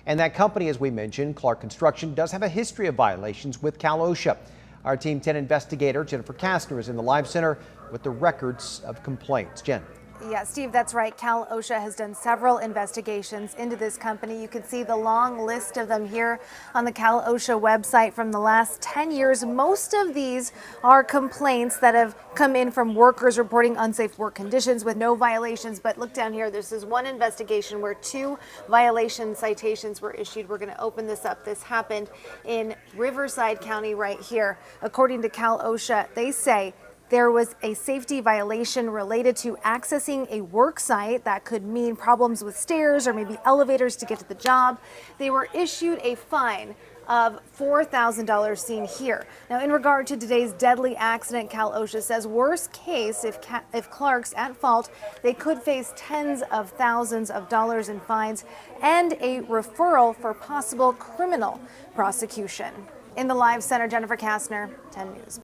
And that company, as we mentioned, Clark Construction, does have a history of violations with Cal OSHA. Our Team 10 investigator, Jennifer Kastner, is in the live center with the records of complaints. Jen. Yeah, Steve, that's right. Cal OSHA has done several investigations into this company. You can see the long list of them here on the Cal OSHA website from the last 10 years. Most of these are complaints that have come in from workers reporting unsafe work conditions with no violations. But look down here. This is one investigation where 2 violation citations were issued. We're going to open this up. This happened in Riverside County right here. According to Cal OSHA, they say there was a safety violation related to accessing a work site. That could mean problems with stairs or maybe elevators to get to the job. They were issued a fine of $4,000 seen here. Now, in regard to today's deadly accident, Cal OSHA says worst case, if Clark's at fault, they could face tens of thousands of dollars in fines and a referral for possible criminal prosecution. In the live center, Jennifer Kastner, 10 News.